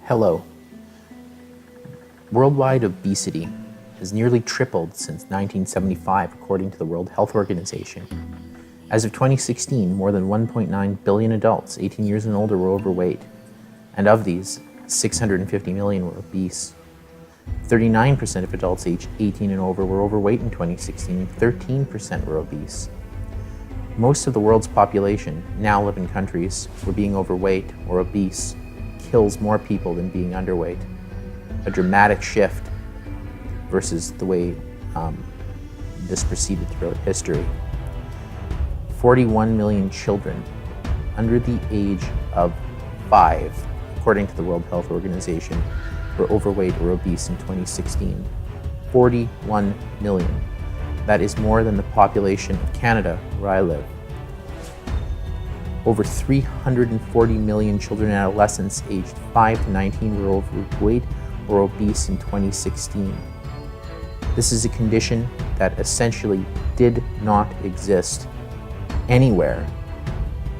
Hello. Worldwide obesity has nearly tripled since 1975, according to the World Health Organization. As of 2016, more than 1.9 billion adults 18 years and older were overweight, and of these, 650 million were obese. 39% of adults aged 18 and over were overweight in 2016, and 13% were obese. Most of the world's population now live in countries where being overweight or obese kills more people than being underweight. A dramatic shift versus the way this proceeded throughout history. 41 million children under the age of 5, according to the World Health Organization, were overweight or obese in 2016. 41 million. That is more than the population of Canada, where I live. Over 340 million children and adolescents aged 5 to 19 were overweight or obese in 2016. This is a condition that essentially did not exist anywhere,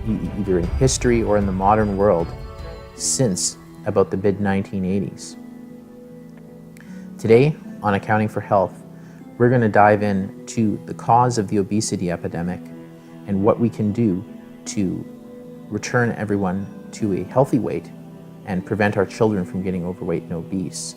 either in history or in the modern world, since about the mid-1980s. Today, on Accounting for Health, we're going to dive into the cause of the obesity epidemic and what we can do to return everyone to a healthy weight and prevent our children from getting overweight and obese.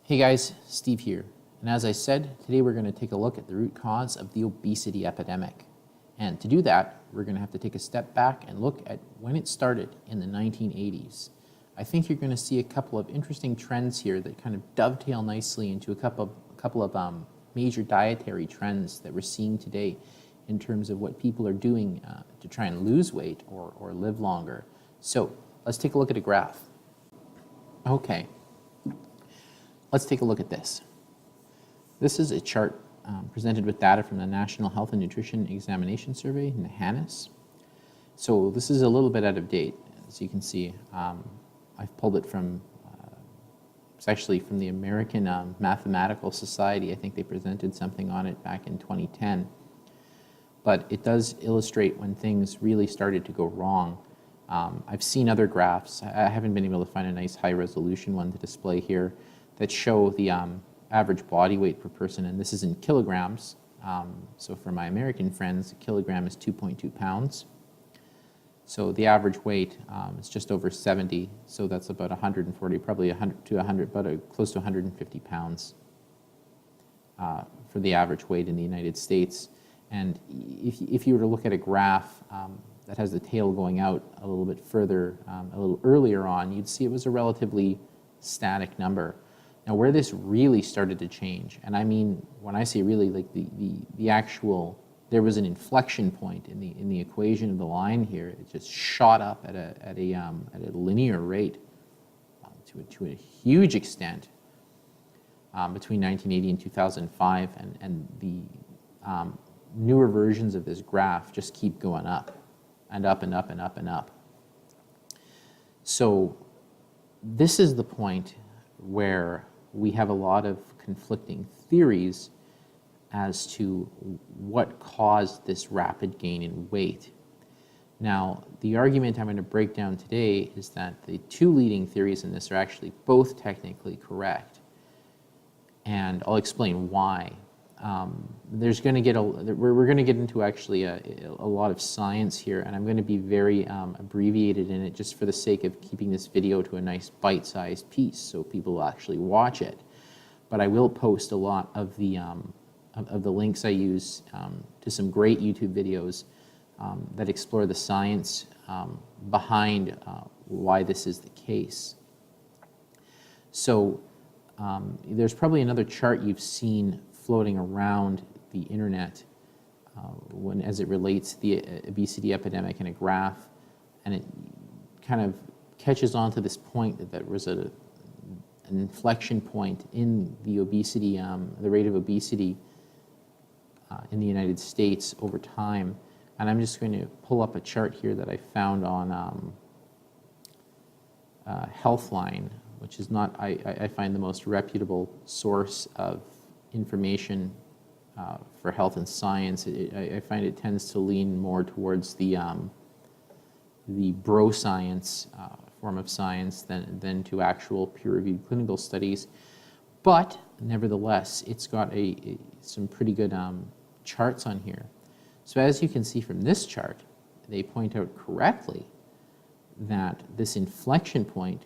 Hey guys, Steve here. And as I said, today we're going to take a look at the root cause of the obesity epidemic. And to do that, we're going to have to take a step back and look at when it started in the 1980s. I think you're going to see a couple of interesting trends here that kind of dovetail nicely into a couple of major dietary trends that we're seeing today in terms of what people are doing to try and lose weight or live longer. So let's take a look at a graph. Okay, let's take a look at this. This is a chart presented with data from the National Health and Nutrition Examination Survey, NHANES. So this is a little bit out of date. As you can see, I've pulled it from, it's actually from the American Mathematical Society. I think they presented something on it back in 2010. But it does illustrate when things really started to go wrong. I've seen other graphs. I haven't been able to find a nice high resolution one to display here that show the average body weight per person, and this is in kilograms. So for my American friends, a kilogram is 2.2 pounds. So the average weight is just over 70, so that's about 140, probably 100 to 100, but close to 150 pounds for the average weight in the United States. And if you were to look at a graph that has the tail going out a little bit further, a little earlier on, you'd see it was a relatively static number. Now, where this really started to change, and I mean, when I say really, like the actual, there was an inflection point in the equation of the line here. It just shot up at a linear rate to a huge extent between 1980 and 2005, and the newer versions of this graph just keep going up and up and up and up and up. So this is the point where we have a lot of conflicting theories as to what caused this rapid gain in weight. Now, the argument I'm going to break down today is that the two leading theories in this are actually both technically correct, and I'll explain why. We're going to get into actually a lot of science here, and I'm going to be very abbreviated in it just for the sake of keeping this video to a nice bite-sized piece so people will actually watch it. But I will post a lot of the links I use to some great YouTube videos that explore the science behind why this is the case. So there's probably another chart you've seen floating around the internet as it relates to the obesity epidemic in a graph, and it kind of catches on to this point that there was an inflection point in the obesity, the rate of obesity in the United States over time. And I'm just going to pull up a chart here that I found on Healthline, which is not, I find, the most reputable source of information for health and science. I find it tends to lean more towards the bro science form of science than to actual peer-reviewed clinical studies. But nevertheless, it's got some pretty good charts on here. So as you can see from this chart, they point out correctly that this inflection point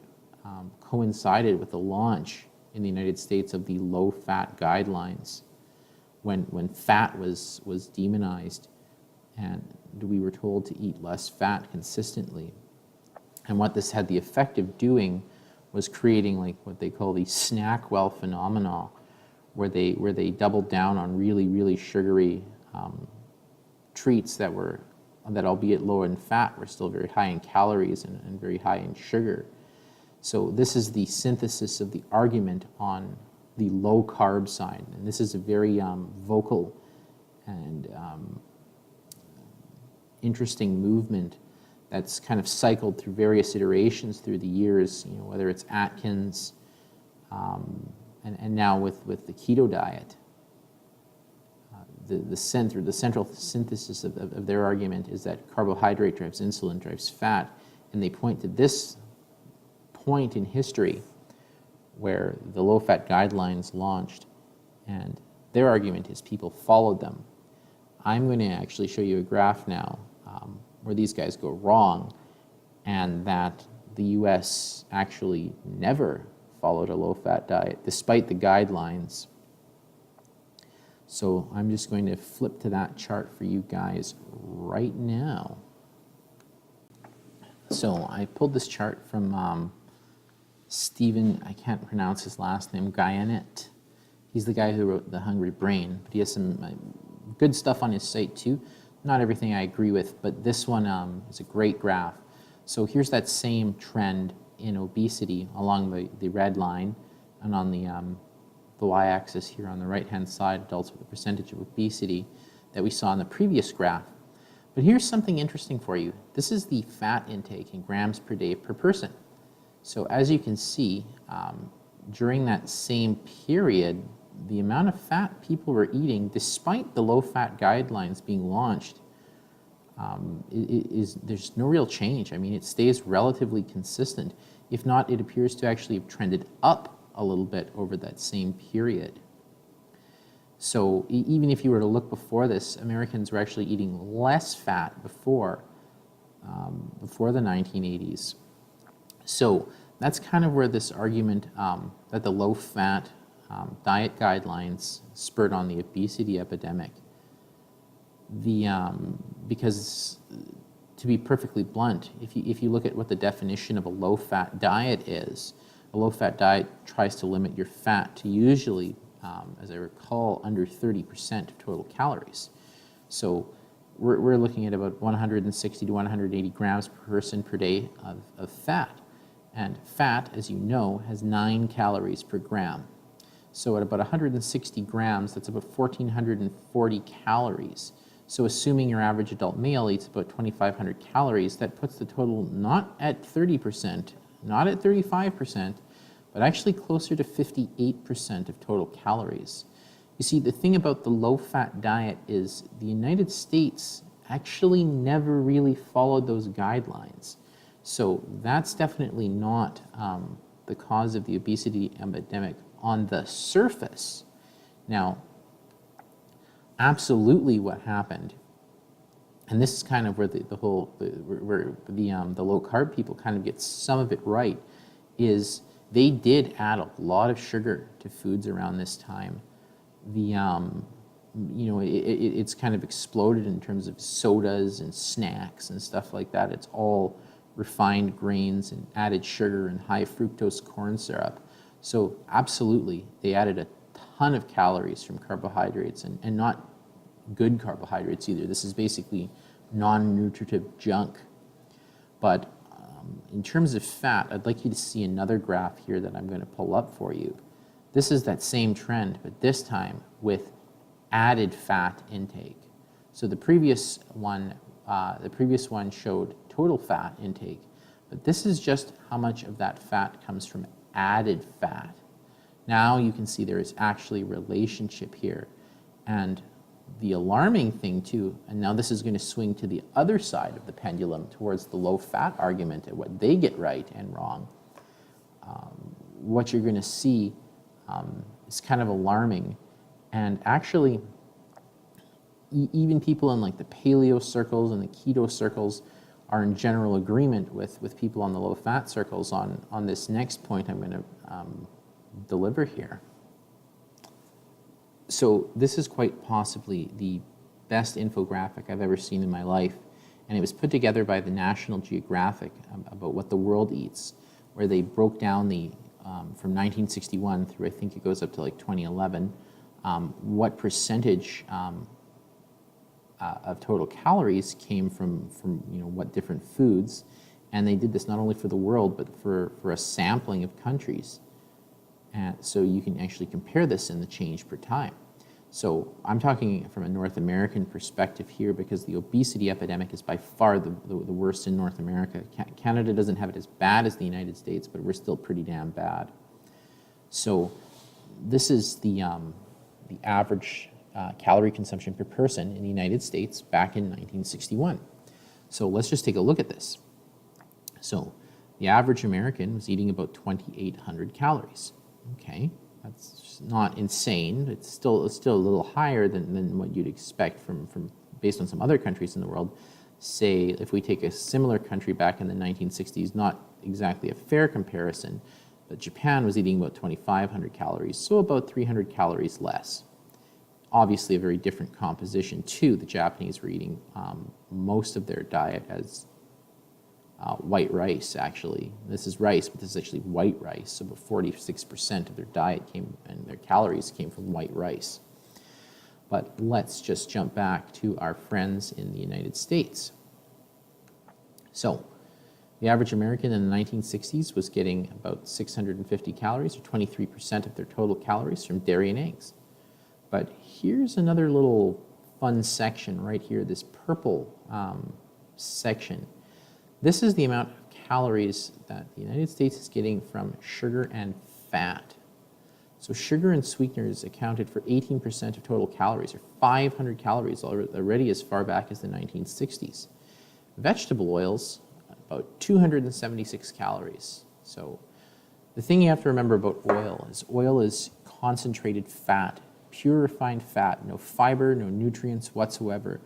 coincided with the launch in the United States of the low-fat guidelines when fat was demonized and we were told to eat less fat consistently. And what this had the effect of doing was creating like what they call the snack well phenomena, where they doubled down on really sugary treats that albeit low in fat were still very high in calories and very high in sugar. So this is the synthesis of the argument on the low carb side, and this is a very vocal and interesting movement that's kind of cycled through various iterations through the years, whether it's Atkins and now with the keto diet. The central synthesis of their argument is that carbohydrate drives insulin, drives fat, and they point to this point in history where the low-fat guidelines launched, and their argument is people followed them. I'm going to actually show you a graph now where these guys go wrong, and that the US actually never followed a low-fat diet despite the guidelines. So I'm just going to flip to that chart for you guys right now. So I pulled this chart from Stephen, I can't pronounce his last name, Guyanet. He's the guy who wrote The Hungry Brain, but he has some good stuff on his site too. Not everything I agree with, but this one is a great graph. So here's that same trend in obesity along the red line, and on the y-axis here on the right-hand side, adults with a percentage of obesity that we saw in the previous graph. But here's something interesting for you. This is the fat intake in grams per day per person. So as you can see, during that same period, the amount of fat people were eating, despite the low-fat guidelines being launched, there's no real change. I mean, it stays relatively consistent. If not, it appears to actually have trended up a little bit over that same period. So even if you were to look before this, Americans were actually eating less fat before the 1980s. So that's kind of where this argument that the low-fat diet guidelines spurred on the obesity epidemic. Because to be perfectly blunt, if you look at what the definition of a low-fat diet is, a low-fat diet tries to limit your fat to usually, as I recall, under 30% of total calories. So we're looking at about 160 to 180 grams per person per day of fat. And fat, as you know, has 9 calories per gram. So at about 160 grams, that's about 1,440 calories. So assuming your average adult male eats about 2,500 calories, that puts the total not at 30%, not at 35%, but actually closer to 58% of total calories. You see, the thing about the low-fat diet is the United States actually never really followed those guidelines. So that's definitely not the cause of the obesity epidemic on the surface. Now, absolutely what happened, and this is kind of where the low carb people kind of get some of it right, is they did add a lot of sugar to foods around this time. It's kind of exploded in terms of sodas and snacks and stuff like that. It's all refined grains and added sugar and high fructose corn syrup. So absolutely, they added a ton of calories from carbohydrates, and not good carbohydrates either. This is basically non-nutritive junk. But in terms of fat, I'd like you to see another graph here that I'm going to pull up for you. This is that same trend, but this time with added fat intake. So the previous one showed total fat intake, But this is just how much of that fat comes from added fat. Now you can see there is actually a relationship here. And the alarming thing too, and now this is going to swing to the other side of the pendulum towards the low-fat argument and what they get right and wrong. What you're going to see is kind of alarming. And actually, even people in like the paleo circles and the keto circles are in general agreement with people on the low-fat circles on this next point I'm going to deliver here. So this is quite possibly the best infographic I've ever seen in my life, and it was put together by the National Geographic about what the world eats, where they broke down the from 1961 through, I think it goes up to like 2011, what percentage of total calories came from what different foods, and they did this not only for the world but for a sampling of countries, and so you can actually compare this in the change per time. So I'm talking from a North American perspective here because the obesity epidemic is by far the worst in North America. Canada doesn't have it as bad as the United States, but we're still pretty damn bad. So this is the average calorie consumption per person in the United States back in 1961. So let's just take a look at this. So the average American was eating about 2,800 calories. Okay, that's not insane. It's still a little higher than what you'd expect from based on some other countries in the world. Say if we take a similar country back in the 1960s, not exactly a fair comparison, but Japan was eating about 2,500 calories, so about 300 calories less. Obviously a very different composition too. The Japanese were eating most of their diet as white rice, actually. This is rice, but this is actually white rice. So about 46% of their diet and their calories came from white rice. But let's just jump back to our friends in the United States. So the average American in the 1960s was getting about 650 calories, or 23% of their total calories, from dairy and eggs. But here's another little fun section right here, this purple section. This is the amount of calories that the United States is getting from sugar and fat. So sugar and sweeteners accounted for 18% of total calories, or 500 calories already as far back as the 1960s. Vegetable oils, about 276 calories. So the thing you have to remember about oil is concentrated fat, pure refined fat, no fiber, no nutrients whatsoever.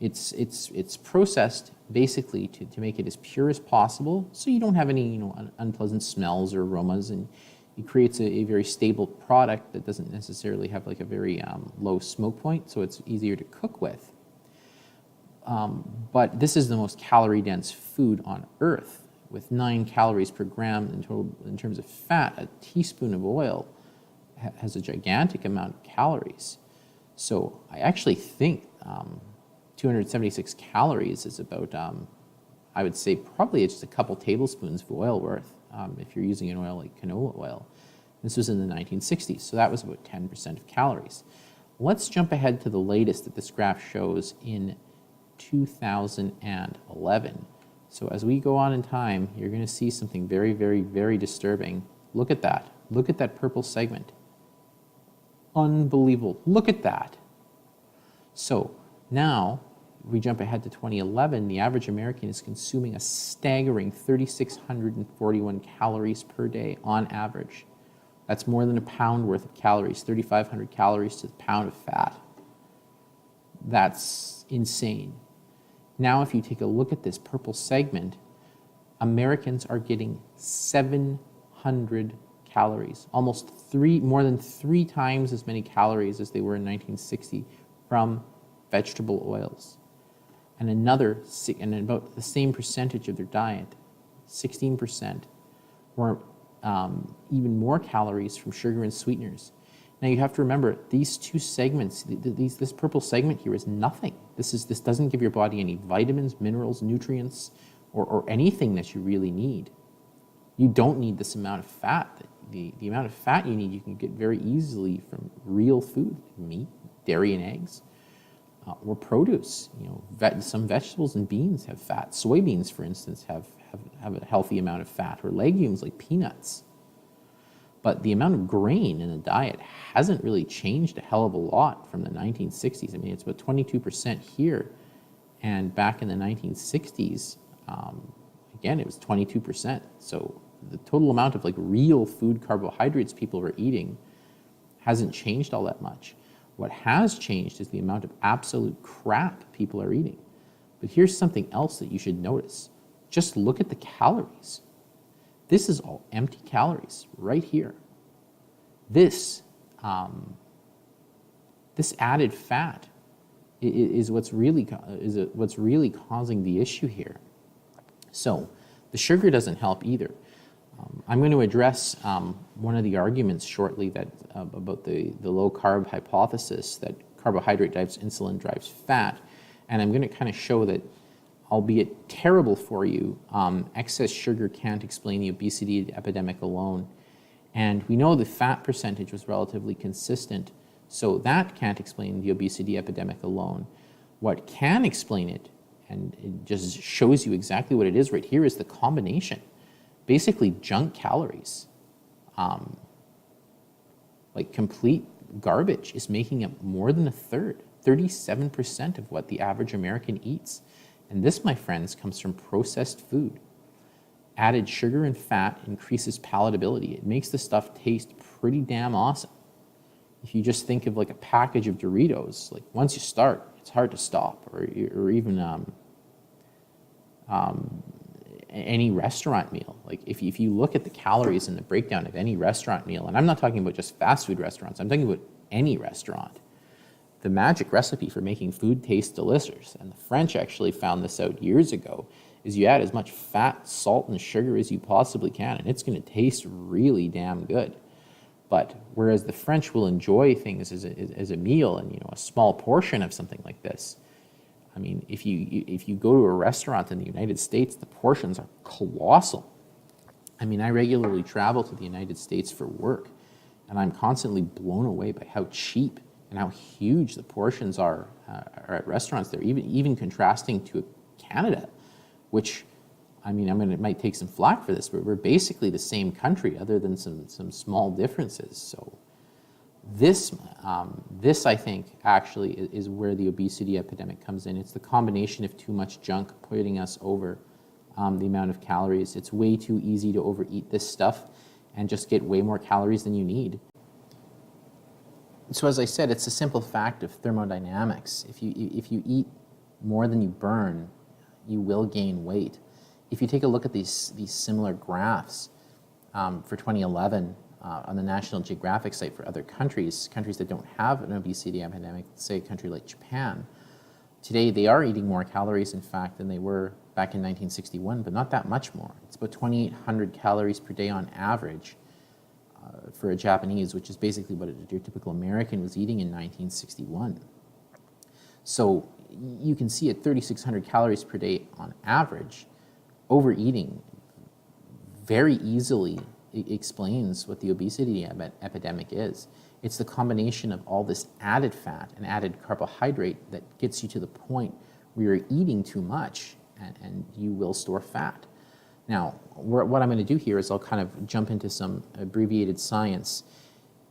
It's processed basically to make it as pure as possible, so you don't have any unpleasant smells or aromas, and it creates a very stable product that doesn't necessarily have like a very low smoke point, so it's easier to cook with. But this is the most calorie-dense food on Earth, with 9 calories per gram in total in terms of fat. A teaspoon of oil has a gigantic amount of calories. So I actually think 276 calories is about, I would say probably it's just a couple tablespoons of oil worth if you're using an oil like canola oil. This was in the 1960s, so that was about 10% of calories. Let's jump ahead to the latest that this graph shows in 2011. So as we go on in time, you're going to see something very, very, very disturbing. Look at that. Look at that purple segment. Unbelievable. Look at that. So now we jump ahead to 2011. The average American is consuming a staggering 3,641 calories per day on average. That's more than a pound worth of calories, 3,500 calories to the pound of fat. That's insane. Now if you take a look at this purple segment, Americans are getting 700 calories, more than 3 times as many calories as they were in 1960 from vegetable oils. And about the same percentage of their diet, 16%, were even more calories from sugar and sweeteners. Now you have to remember, these two segments, this purple segment here is nothing. This doesn't give your body any vitamins, minerals, nutrients, or anything that you really need. You don't need this amount of fat. The amount of fat you need, you can get very easily from real food, meat, dairy and eggs, or produce. Some vegetables and beans have fat. Soybeans, for instance, have have a healthy amount of fat, or legumes like peanuts. But the amount of grain in the diet hasn't really changed a hell of a lot from the 1960s. I mean, it's about 22% here. And back in the 1960s, again, it was 22%. So the total amount of like real food carbohydrates people were eating hasn't changed all that much. What has changed is the amount of absolute crap people are eating. But here's something else that you should notice. Just look at the calories. This is all empty calories right here. This added fat is what's really causing the issue here. So the sugar doesn't help either. I'm going to address one of the arguments shortly that about the low carb hypothesis that carbohydrate drives insulin drives fat, and I'm going to kind of show that, albeit terrible for you, excess sugar can't explain the obesity epidemic alone. And we know the fat percentage was relatively consistent, so that can't explain the obesity epidemic alone. What can explain it, and it just shows you exactly what it is right here, is the combination. Basically junk calories. Like complete garbage is making up more than a third, 37% of what the average American eats. And this, my friends, comes from processed food. Added sugar and fat increases palatability. It makes the stuff taste pretty damn awesome. If you just think of like a package of Doritos, like once you start, it's hard to stop, or even any restaurant meal. Like if you look at the calories and the breakdown of any restaurant meal, and I'm not talking about just fast food restaurants, I'm talking about any restaurant, the magic recipe for making food taste delicious, and the French actually found this out years ago, is you add as much fat, salt, and sugar as you possibly can, and it's going to taste really damn good. But whereas the French will enjoy things as a meal, and a small portion of something like this, I mean, if you go to a restaurant in the United States, the portions are colossal. I mean, I regularly travel to the United States for work, and I'm constantly blown away by how cheap and how huge the portions are at restaurants there, even contrasting to Canada, which, I mean, it might take some flack for this, but we're basically the same country other than some small differences. So this I think actually is where the obesity epidemic comes in. It's the combination of too much junk putting us over the amount of calories. It's way too easy to overeat this stuff and just get way more calories than you need. So as I said, it's a simple fact of thermodynamics. If you eat more than you burn, you will gain weight. If you take a look at these similar graphs for 2011 on the National Geographic site for other countries that don't have an obesity epidemic, say a country like Japan, today they are eating more calories, in fact, than they were back in 1961, but not that much more. It's about 2,800 calories per day on average for a Japanese, which is basically what your typical American was eating in 1961. So you can see at 3,600 calories per day on average, overeating very easily explains what the obesity epidemic is. It's the combination of all this added fat and added carbohydrate that gets you to the point where you're eating too much and you will store fat. Now, what I'm going to do here is I'll kind of jump into some abbreviated science.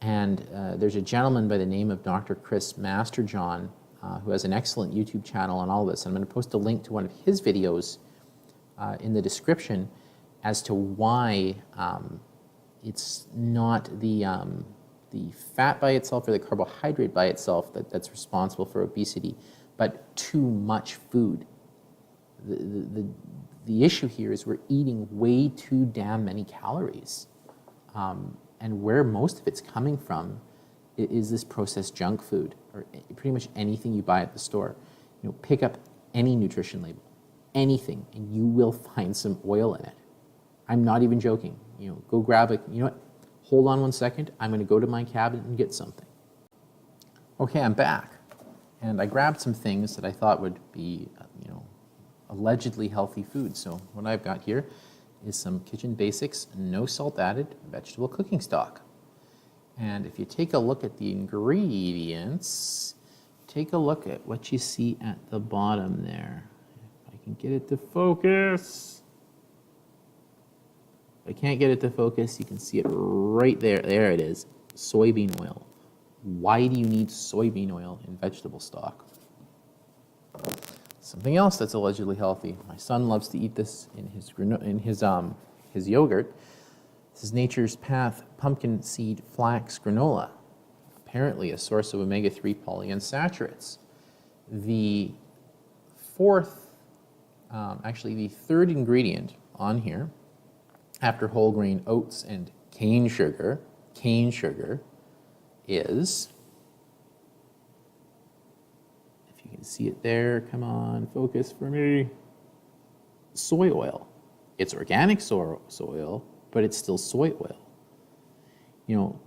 And there's a gentleman by the name of Dr. Chris Masterjohn who has an excellent YouTube channel on all this. And I'm going to post a link to one of his videos in the description as to why it's not the fat by itself or the carbohydrate by itself that's responsible for obesity, but too much food. The issue here is we're eating way too damn many calories. And where most of it's coming from is this processed junk food, or pretty much anything you buy at the store. Pick up any nutrition label, anything, and you will find some oil in it. I'm not even joking. Go grab it. You know what? Hold on one second. I'm going to go to my cabinet and get something. Okay, I'm back. And I grabbed some things that I thought would be, allegedly healthy food. So what I've got here is some Kitchen Basics, no salt added, vegetable cooking stock. And if you take a look at the ingredients, take a look at what you see at the bottom there. If I can get it to focus. I can't get it to focus. You can see it right there. There it is, soybean oil. Why do you need soybean oil in vegetable stock? Something else that's allegedly healthy. My son loves to eat this in his yogurt. This is Nature's Path pumpkin seed flax granola. Apparently a source of omega-3 polyunsaturates. The third ingredient on here, after whole grain oats and cane sugar is, if you can see it there, come on, focus for me, soy oil. It's organic soy oil, but it's still soy oil. You know,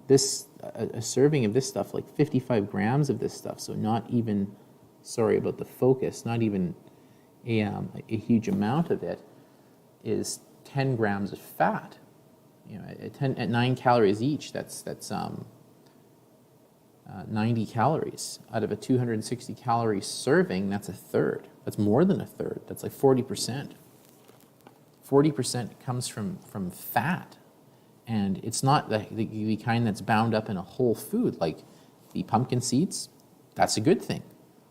a serving of this stuff, like 55 grams of this stuff, so not even, sorry about the focus, not even a huge amount of it, is 10 grams of fat. You know, at 9 calories each, that's 90 calories. Out of a 260 calorie serving, that's a third. That's more than a third. That's like 40%. 40% comes from fat. And it's not the kind that's bound up in a whole food, like the pumpkin seeds, that's a good thing.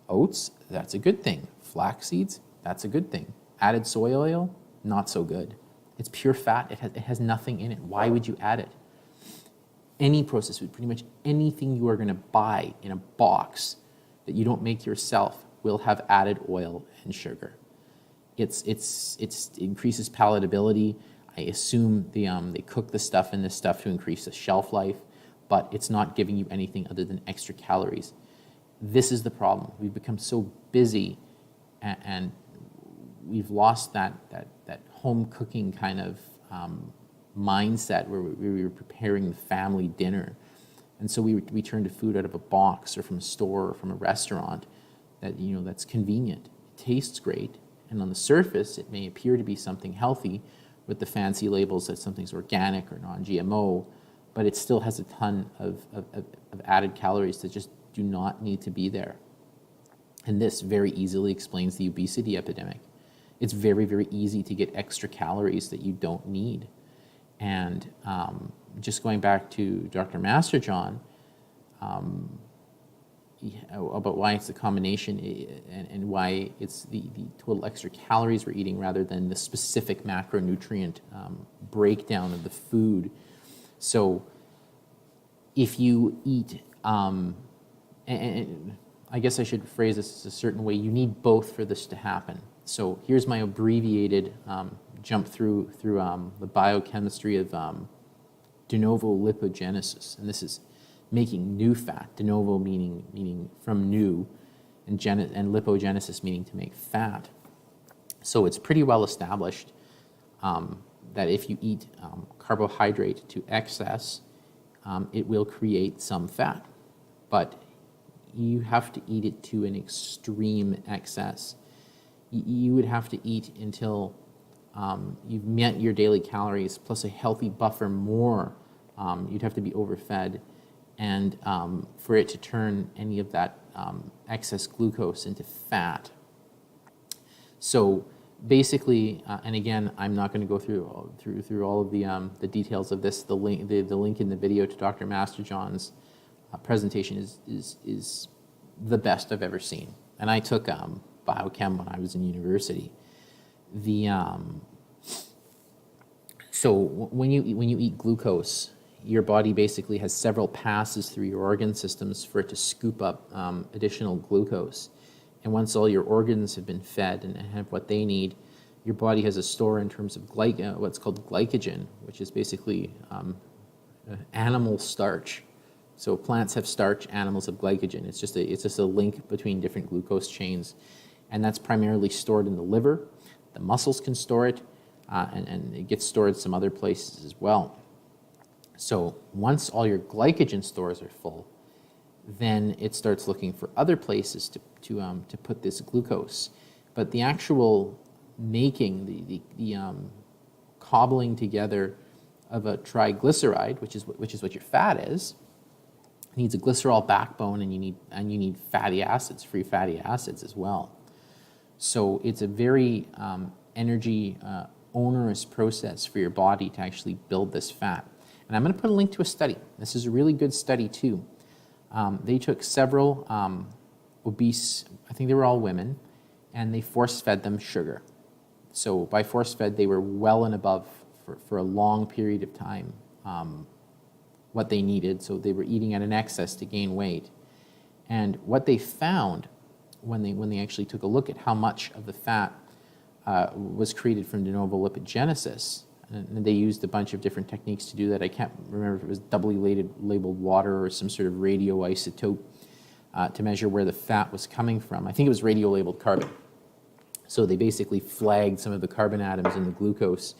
Oats, that's a good thing. Flax seeds, that's a good thing. Added soy oil, not so good. It's pure fat. It has nothing in it. Why would you add it? Any processed food, pretty much anything you are going to buy in a box that you don't make yourself will have added oil and sugar. It increases palatability. I assume they cook the stuff in this stuff to increase the shelf life, but it's not giving you anything other than extra calories. This is the problem. We've become so busy, and we've lost that home cooking kind of mindset where we were preparing the family dinner. And so we turn to food out of a box or from a store or from a restaurant that's convenient. It tastes great, and on the surface it may appear to be something healthy with the fancy labels that something's organic or non-GMO, but it still has a ton of added calories that just do not need to be there. And this very easily explains the obesity epidemic. It's very, very easy to get extra calories that you don't need. And just going back to Dr. Masterjohn, about why it's the combination and why it's the total extra calories we're eating rather than the specific macronutrient breakdown of the food. So if you eat, and I guess I should phrase this a certain way, you need both for this to happen. So here's my abbreviated jump through the biochemistry of de novo lipogenesis, and this is making new fat. De novo meaning from new, and lipogenesis meaning to make fat. So it's pretty well established that if you eat carbohydrate to excess, it will create some fat, but you have to eat it to an extreme excess. You would have to eat until you've met your daily calories plus a healthy buffer more. You'd have to be overfed, and for it to turn any of that excess glucose into fat. So basically, and again, I'm not going to go through all of the details of this. The link in the video to Dr. Masterjohn's presentation is the best I've ever seen. And I took biochem when I was in university. So when you eat glucose, your body basically has several passes through your organ systems for it to scoop up additional glucose. And once all your organs have been fed and have what they need, your body has a store in terms of what's called glycogen, which is basically animal starch. So plants have starch, animals have glycogen. It's just a link between different glucose chains, and that's primarily stored in the liver. The muscles can store it, and it gets stored some other places as well. So once all your glycogen stores are full, then it starts looking for other places to put this glucose. But the actual making, the cobbling together of a triglyceride, which is what your fat is, needs a glycerol backbone, and you need fatty acids, free fatty acids as well. So it's a very energy onerous process for your body to actually build this fat. And I'm going to put a link to a study. This is a really good study too. They took several obese, I think they were all women, and they force-fed them sugar. So by force-fed, they were well and above for a long period of time what they needed. So they were eating at an excess to gain weight. And what they found when they actually took a look at how much of the fat was created from de novo lipogenesis, and they used a bunch of different techniques to do that. I can't remember if it was doubly labeled water or some sort of radioisotope to measure where the fat was coming from. I think it was radio-labeled carbon. So they basically flagged some of the carbon atoms in the glucose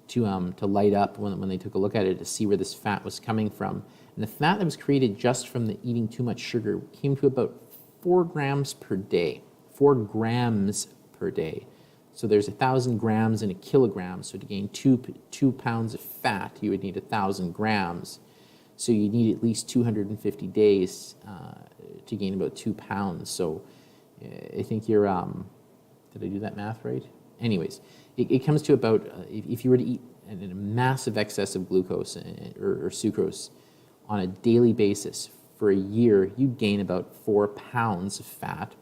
to light up when they took a look at it to see where this fat was coming from. And the fat that was created just from the eating too much sugar came to about 4 grams per day. 4 grams per day. So there's 1,000 grams in a kilogram. So to gain 2 pounds of fat, you would need 1,000 grams. So you need at least 250 days to gain about 2 pounds. So I think you're, did I do that math right? Anyways, it comes to about, if you were to eat a massive excess of glucose or sucrose on a daily basis for a year, you'd gain about 4 pounds of fat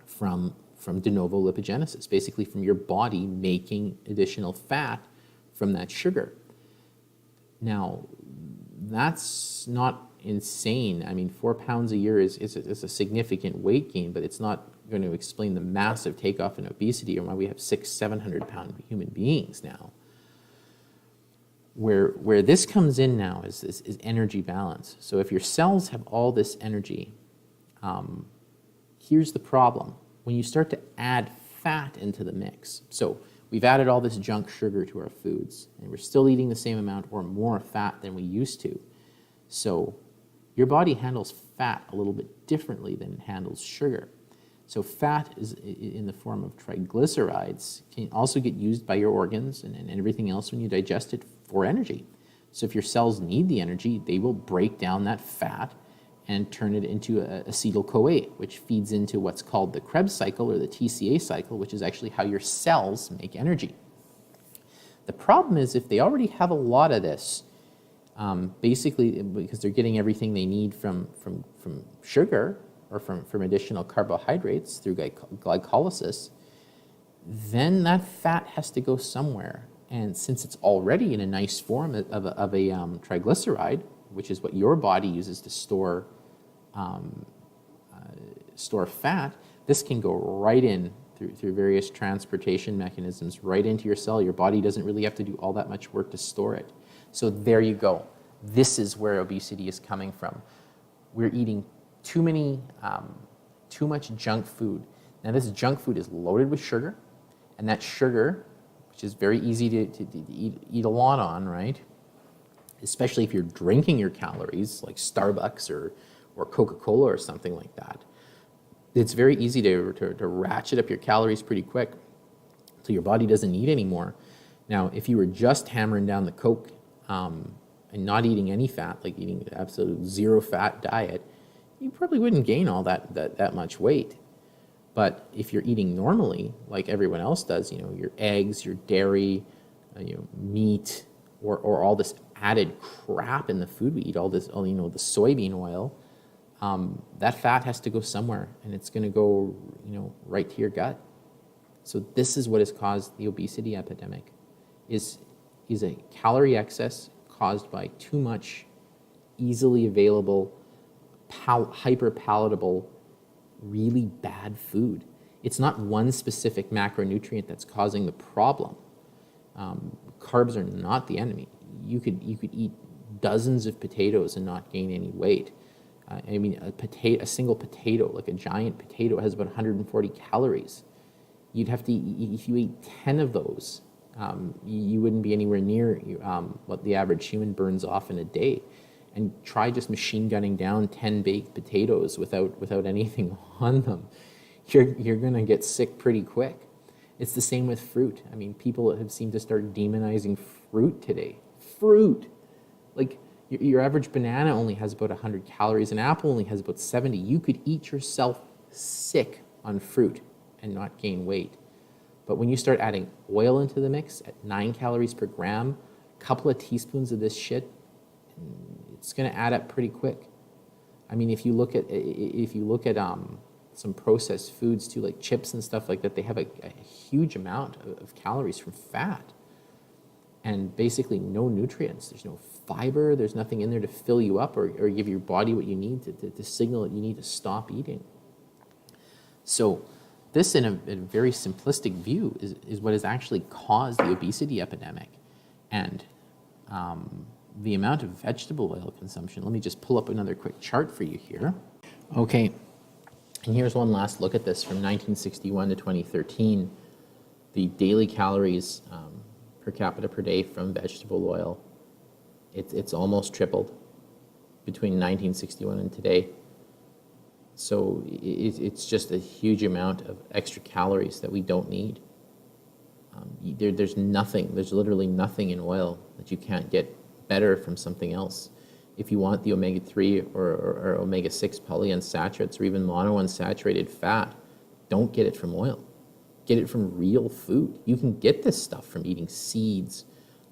from de novo lipogenesis, basically from your body making additional fat from that sugar. Now, that's not insane. I mean, 4 pounds a year is a significant weight gain, but it's not going to explain the massive takeoff in obesity or why we have 600-700 pound human beings now. Where this comes in now is energy balance. So if your cells have all this energy, here's the problem. When you start to add fat into the mix, so we've added all this junk sugar to our foods, and we're still eating the same amount or more fat than we used to. So your body handles fat a little bit differently than it handles sugar. So fat is in the form of triglycerides, can also get used by your organs and everything else when you digest it for energy. So if your cells need the energy, they will break down that fat and turn it into acetyl-CoA, which feeds into what's called the Krebs cycle or the TCA cycle, which is actually how your cells make energy. The problem is if they already have a lot of this, basically because they're getting everything they need from sugar or from additional carbohydrates through glycolysis, then that fat has to go somewhere. And since it's already in a nice form of a triglyceride, which is what your body uses to store fat, this can go right in through various transportation mechanisms right into your cell. Your body doesn't really have to do all that much work to store it. So there you go. This is where obesity is coming from. We're eating too much junk food. Now this junk food is loaded with sugar, and that sugar, which is very easy to eat a lot on, right? Especially if you're drinking your calories, like Starbucks or Coca-Cola or something like that. It's very easy to ratchet up your calories pretty quick so your body doesn't need any more. Now, if you were just hammering down the Coke and not eating any fat, like eating an absolute zero fat diet, you probably wouldn't gain all that much weight. But if you're eating normally, like everyone else does, your eggs, your dairy, meat, or all this added crap in the food we eat, all this, the soybean oil, that fat has to go somewhere, and it's going to go, right to your gut. So this is what has caused the obesity epidemic, is a calorie excess caused by too much easily available, hyper palatable, really bad food. It's not one specific macronutrient that's causing the problem. Carbs are not the enemy. You could eat dozens of potatoes and not gain any weight. A single potato, like a giant potato, has about 140 calories. You'd have to, if you ate 10 of those, you wouldn't be anywhere near what the average human burns off in a day. And try just machine gunning down 10 baked potatoes without anything on them. You're going to get sick pretty quick. It's the same with fruit. I mean, people have seemed to start demonizing fruit today. Fruit! Like, your average banana only has about 100 calories. An apple only has about 70. You could eat yourself sick on fruit and not gain weight. But when you start adding oil into the mix at 9 calories per gram, a couple of teaspoons of this shit, it's going to add up pretty quick. I mean, if you look at some processed foods too, like chips and stuff like that, they have a huge amount of calories from fat, and basically no nutrients. There's no fiber. There's nothing in there to fill you up or give your body what you need to signal that you need to stop eating. So this, in a very simplistic view, is what has actually caused the obesity epidemic. And the amount of vegetable oil consumption, let me just pull up another quick chart for you here. Okay, and here's one last look at this from 1961 to 2013. The daily calories per capita per day from vegetable oil, it's almost tripled between 1961 and today. So it's just a huge amount of extra calories that we don't need. There's literally nothing in oil that you can't get better from something else. If you want the omega-3 or omega-6 polyunsaturates or even monounsaturated fat, don't get it from oil. Get it from real food. You can get this stuff from eating seeds.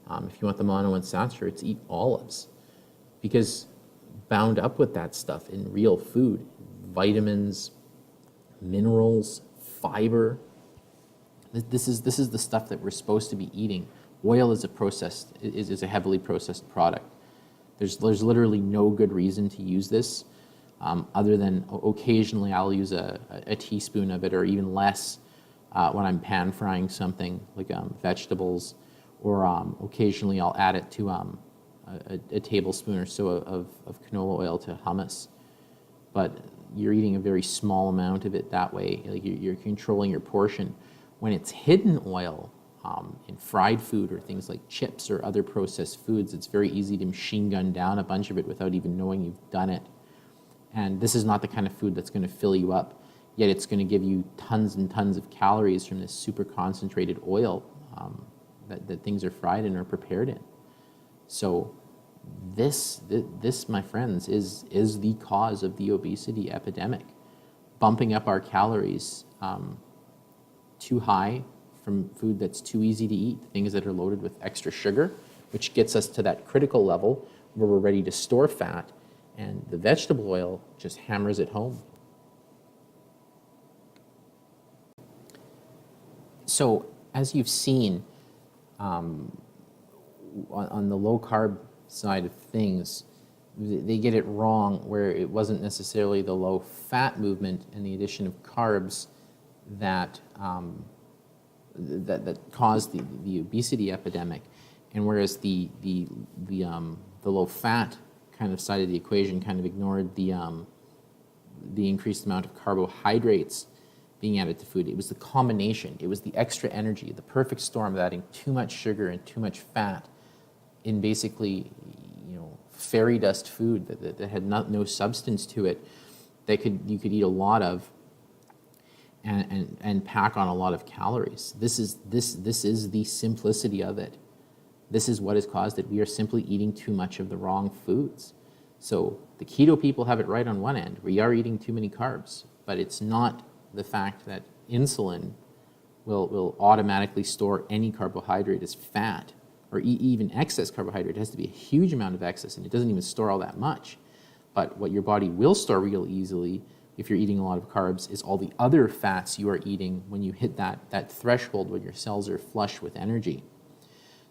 If you want the monounsaturates, eat olives. Because bound up with that stuff in real food, vitamins, minerals, fiber. This is the stuff that we're supposed to be eating. Oil is a heavily processed product. There's literally no good reason to use this, other than occasionally I'll use a teaspoon of it or even less when I'm pan frying something like vegetables, or occasionally I'll add it to a tablespoon or so of canola oil to hummus. But you're eating a very small amount of it that way. Like you're controlling your portion. When it's hidden oil in fried food or things like chips or other processed foods, it's very easy to machine gun down a bunch of it without even knowing you've done it. And this is not the kind of food that's going to fill you up, yet it's going to give you tons and tons of calories from this super concentrated oil that things are fried in or prepared in. So this, my friends, is the cause of the obesity epidemic. Bumping up our calories too high from food that's too easy to eat, things that are loaded with extra sugar, which gets us to that critical level where we're ready to store fat, and the vegetable oil just hammers it home. So as you've seen, on the low-carb side of things, they get it wrong where it wasn't necessarily the low-fat movement and the addition of carbs that caused the obesity epidemic, and whereas the low-fat kind of side of the equation kind of ignored the increased amount of carbohydrates being added to food. It was the combination. It was the extra energy, the perfect storm of adding too much sugar and too much fat in basically, fairy dust food that had no substance to it, that you could eat a lot of and pack on a lot of calories. This is the simplicity of it. This is what has caused it. We are simply eating too much of the wrong foods. So the keto people have it right on one end. We are eating too many carbs, but it's not the fact that insulin will automatically store any carbohydrate as fat, or even excess carbohydrate. It has to be a huge amount of excess, and it doesn't even store all that much. But what your body will store real easily if you're eating a lot of carbs is all the other fats you are eating when you hit that threshold when your cells are flush with energy.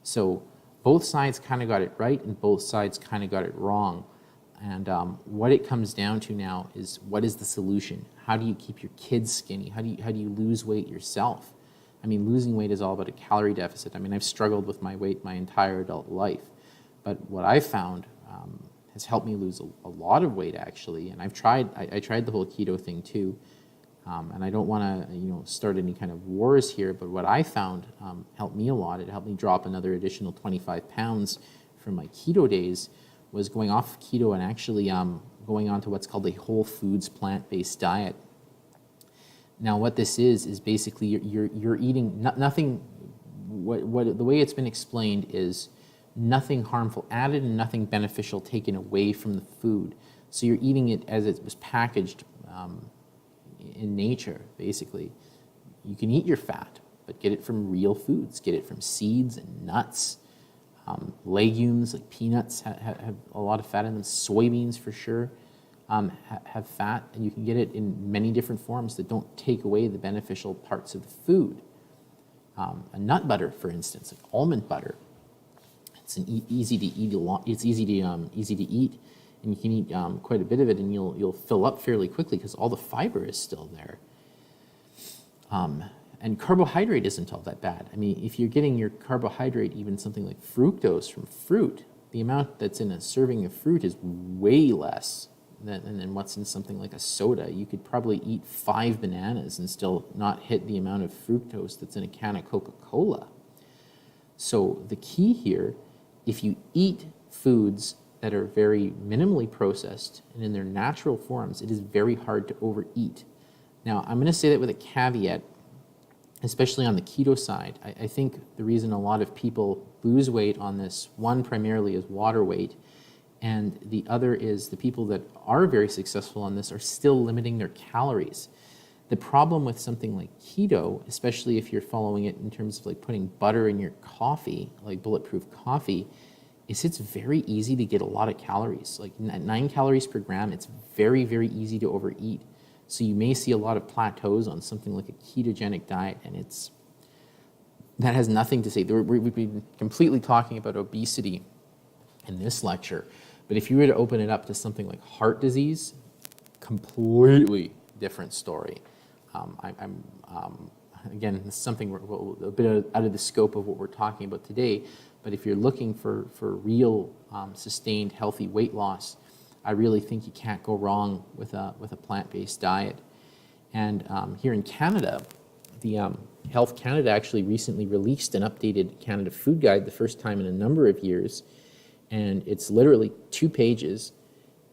So both sides kind of got it right, and both sides kind of got it wrong. And what it comes down to now is, what is the solution? How do you keep your kids skinny? How do you lose weight yourself? I mean, losing weight is all about a calorie deficit. I mean, I've struggled with my weight my entire adult life. But what I've found has helped me lose a lot of weight, actually. And I tried the whole keto thing too. And I don't want to start any kind of wars here, but what I found helped me a lot. It helped me drop another additional 25 pounds from my keto days, was going off keto and actually going on to what's called a whole foods plant-based diet. Now what this is basically you're eating nothing. What the way it's been explained is nothing harmful added and nothing beneficial taken away from the food. So you're eating it as it was packaged in nature, basically. You can eat your fat, but get it from real foods. Get it from seeds and nuts. Legumes like peanuts have a lot of fat in them. Soybeans for sure have fat, and you can get it in many different forms that don't take away the beneficial parts of the food. A nut butter, for instance, like almond butter. It's easy to eat a lot. It's easy to eat, and you can eat quite a bit of it, and you'll fill up fairly quickly because all the fiber is still there. And carbohydrate isn't all that bad. I mean, if you're getting your carbohydrate, even something like fructose from fruit, the amount that's in a serving of fruit is way less than what's in something like a soda. You could probably eat 5 bananas and still not hit the amount of fructose that's in a can of Coca-Cola. So the key here, if you eat foods that are very minimally processed and in their natural forms, it is very hard to overeat. Now, I'm going to say that with a caveat, especially on the keto side. I think the reason a lot of people lose weight on this, one primarily is water weight, and the other is the people that are very successful on this are still limiting their calories. The problem with something like keto, especially if you're following it in terms of like putting butter in your coffee, like bulletproof coffee, is it's very easy to get a lot of calories. Like 9 calories per gram, it's very, very easy to overeat. So you may see a lot of plateaus on something like a ketogenic diet, and that has nothing to say. We've been completely talking about obesity in this lecture, but if you were to open it up to something like heart disease, completely different story. Again, this is something a bit out of the scope of what we're talking about today, but if you're looking for real sustained healthy weight loss, I really think you can't go wrong with a plant-based diet. And here in Canada, the Health Canada actually recently released an updated Canada Food Guide, the first time in a number of years, and it's literally 2 pages,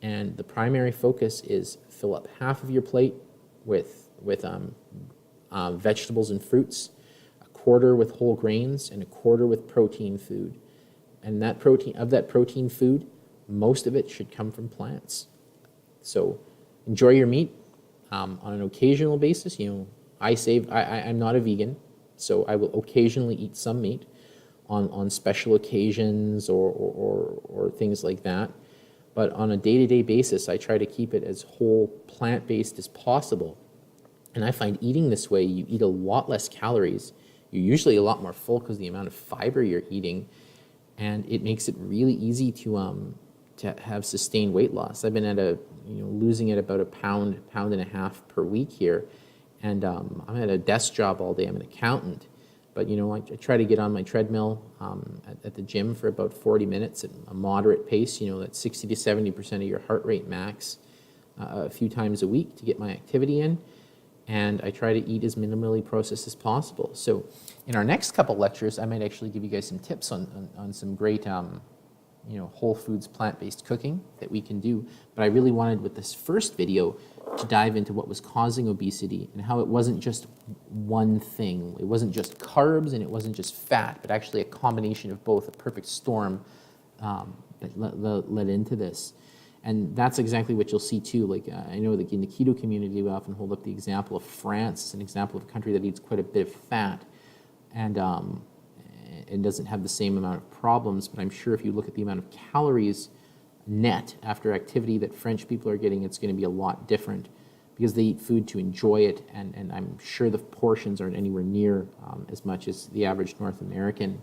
and the primary focus is fill up half of your plate with vegetables and fruits, a quarter with whole grains, and a quarter with protein food. And that protein food, most of it should come from plants. So enjoy your meat on an occasional basis. I'm not a vegan, so I will occasionally eat some meat on special occasions or things like that. But on a day-to-day basis, I try to keep it as whole plant-based as possible. And I find eating this way, you eat a lot less calories. You're usually a lot more full because of the amount of fiber you're eating, and it makes it really easy to have sustained weight loss. I've been losing at about a pound and a half per week here, and I'm at a desk job all day. I'm an accountant, but I try to get on my treadmill at the gym for about 40 minutes at a moderate pace. That's 60 to 70% of your heart rate max, a few times a week to get my activity in. And I try to eat as minimally processed as possible. So in our next couple lectures, I might actually give you guys some tips on some great whole foods plant-based cooking that we can do. But I really wanted with this first video to dive into what was causing obesity and how it wasn't just one thing. It wasn't just carbs and it wasn't just fat, but actually a combination of both, a perfect storm that led into this. And that's exactly what you'll see too. Like I know that in the keto community, we often hold up the example of France as an example of a country that eats quite a bit of fat and doesn't have the same amount of problems. But I'm sure if you look at the amount of calories net after activity that French people are getting, it's going to be a lot different because they eat food to enjoy it. And I'm sure the portions aren't anywhere near as much as the average North American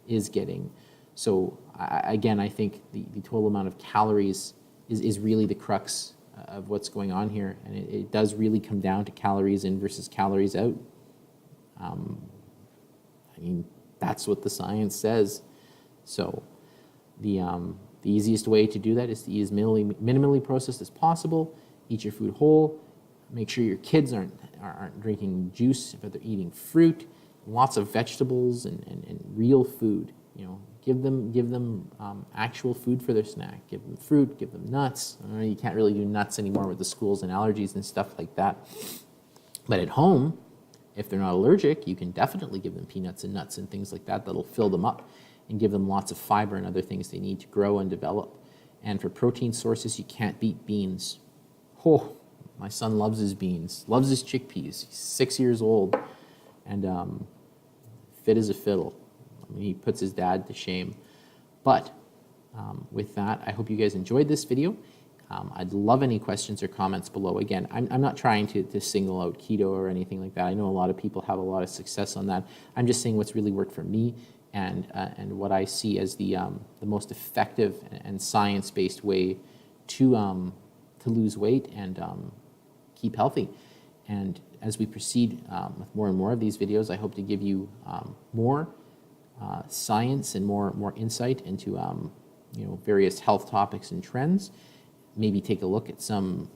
is getting. So I think the total amount of calories is really the crux of what's going on here. And it does really come down to calories in versus calories out. That's what the science says. So the easiest way to do that is to eat as minimally processed as possible, eat your food whole, make sure your kids aren't drinking juice, but they're eating fruit, lots of vegetables and real food. Give them actual food for their snack. Give them fruit, give them nuts. You can't really do nuts anymore with the schools and allergies and stuff like that. But at home, if they're not allergic, you can definitely give them peanuts and nuts and things like that that'll fill them up and give them lots of fiber and other things they need to grow and develop. And for protein sources, you can't beat beans. Oh, my son loves his beans, loves his chickpeas. He's 6 years old, and fit as a fiddle. I mean, he puts his dad to shame. But with that, I hope you guys enjoyed this video. I'd love any questions or comments below. Again, I'm not trying to single out keto or anything like that. I know a lot of people have a lot of success on that. I'm just saying what's really worked for me and what I see as the most effective and science-based way to lose weight and keep healthy. And as we proceed with more and more of these videos, I hope to give you more science and more insight into various health topics and trends. Maybe take a look at some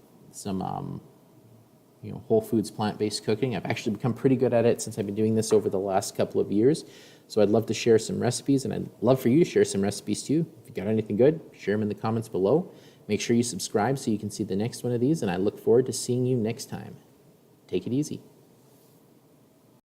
whole foods, plant-based cooking. I've actually become pretty good at it since I've been doing this over the last couple of years. So I'd love to share some recipes, and I'd love for you to share some recipes too. If you got anything good, share them in the comments below. Make sure you subscribe so you can see the next one of these, and I look forward to seeing you next time. Take it easy.